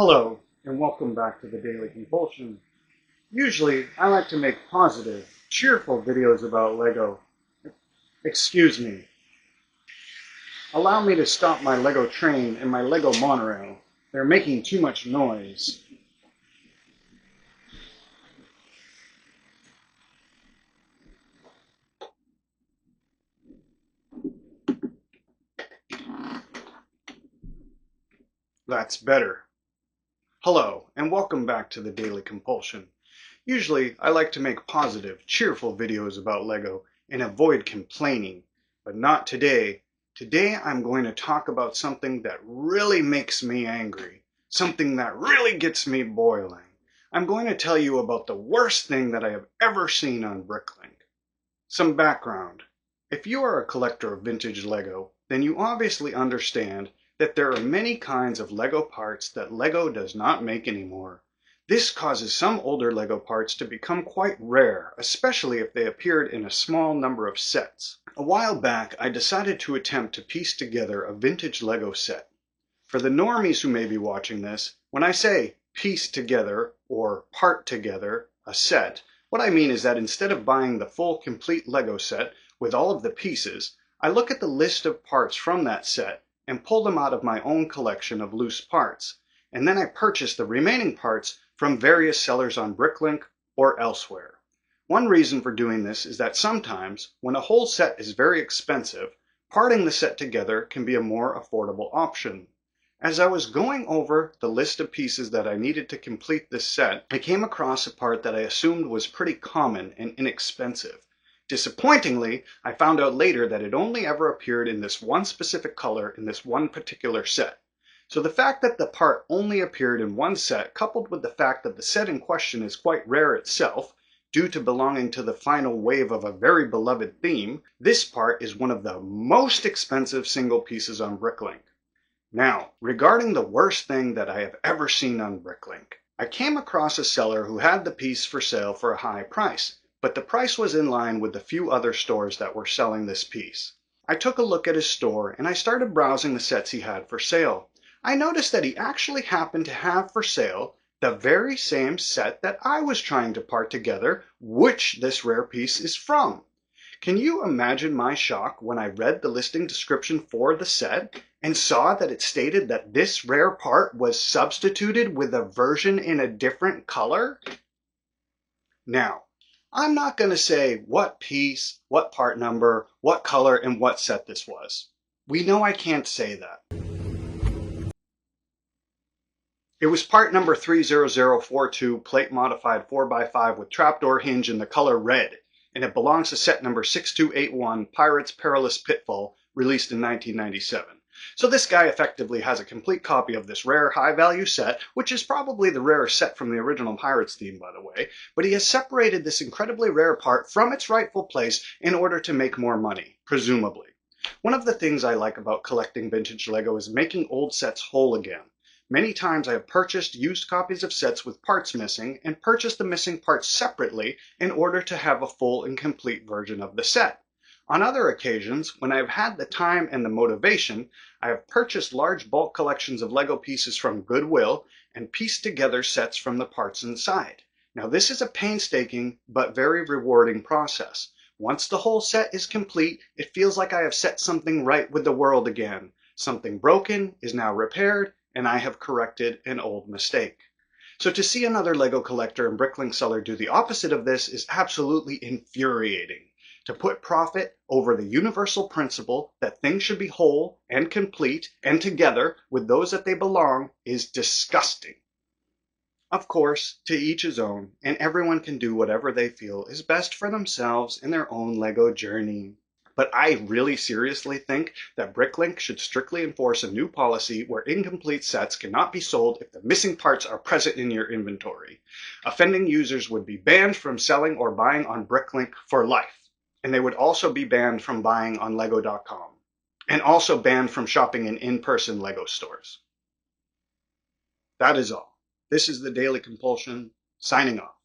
Hello, and welcome back to the Daily Compulsion. Usually, I like to make positive, cheerful videos about Lego. Excuse me. Allow me to stop my Lego train and my Lego monorail. They're making too much noise. That's better. Hello, and welcome back to the Daily Compulsion. Usually, I like to make positive, cheerful videos about Lego and avoid complaining, but not today. Today, I'm going to talk about something that really makes me angry, something that really gets me boiling. I'm going to tell you about the worst thing that I have ever seen on Bricklink. Some background. If you are a collector of vintage Lego, then you obviously understand that there are many kinds of Lego parts that Lego does not make anymore. This causes some older Lego parts to become quite rare, especially if they appeared in a small number of sets. A while back, I decided to attempt to piece together a vintage Lego set. For the normies who may be watching this, when I say piece together or part together a set, what I mean is that instead of buying the full complete Lego set with all of the pieces, I look at the list of parts from that set and pull them out of my own collection of loose parts, and then I purchase the remaining parts from various sellers on Bricklink or elsewhere. One reason for doing this is that sometimes, when a whole set is very expensive, parting the set together can be a more affordable option. As I was going over the list of pieces that I needed to complete this set, I came across a part that I assumed was pretty common and inexpensive. Disappointingly, I found out later that it only ever appeared in this one specific color in this one particular set. So the fact that the part only appeared in one set, coupled with the fact that the set in question is quite rare itself, due to belonging to the final wave of a very beloved theme, this part is one of the most expensive single pieces on Bricklink. Now, regarding the worst thing that I have ever seen on Bricklink, I came across a seller who had the piece for sale for a high price, but the price was in line with the few other stores that were selling this piece. I took a look at his store and I started browsing the sets he had for sale. I noticed that he actually happened to have for sale the very same set that I was trying to part together, which this rare piece is from. Can you imagine my shock when I read the listing description for the set and saw that it stated that this rare part was substituted with a version in a different color? Now, I'm not going to say what piece, what part number, what color, and what set this was. We know I can't say that. It was part number 30042, plate modified 4x5 with trapdoor hinge in the color red, and it belongs to set number 6281, Pirates Perilous Pitfall, released in 1997. So this guy effectively has a complete copy of this rare high-value set, which is probably the rarest set from the original Pirates theme, by the way, but he has separated this incredibly rare part from its rightful place in order to make more money, presumably. One of the things I like about collecting vintage Lego is making old sets whole again. Many times I have purchased used copies of sets with parts missing and purchased the missing parts separately in order to have a full and complete version of the set. On other occasions, when I have had the time and the motivation, I have purchased large bulk collections of Lego pieces from Goodwill and pieced together sets from the parts inside. Now this is a painstaking but very rewarding process. Once the whole set is complete, it feels like I have set something right with the world again. Something broken is now repaired, and I have corrected an old mistake. So to see another Lego collector and Bricklink seller do the opposite of this is absolutely infuriating. To put profit over the universal principle that things should be whole and complete and together with those that they belong is disgusting. Of course, to each his own, and everyone can do whatever they feel is best for themselves in their own Lego journey. But I really seriously think that Bricklink should strictly enforce a new policy where incomplete sets cannot be sold if the missing parts are present in your inventory. Offending users would be banned from selling or buying on Bricklink for life. And they would also be banned from buying on Lego.com. And also banned from shopping in in-person Lego stores. That is all. This is the Daily Compulsion, signing off.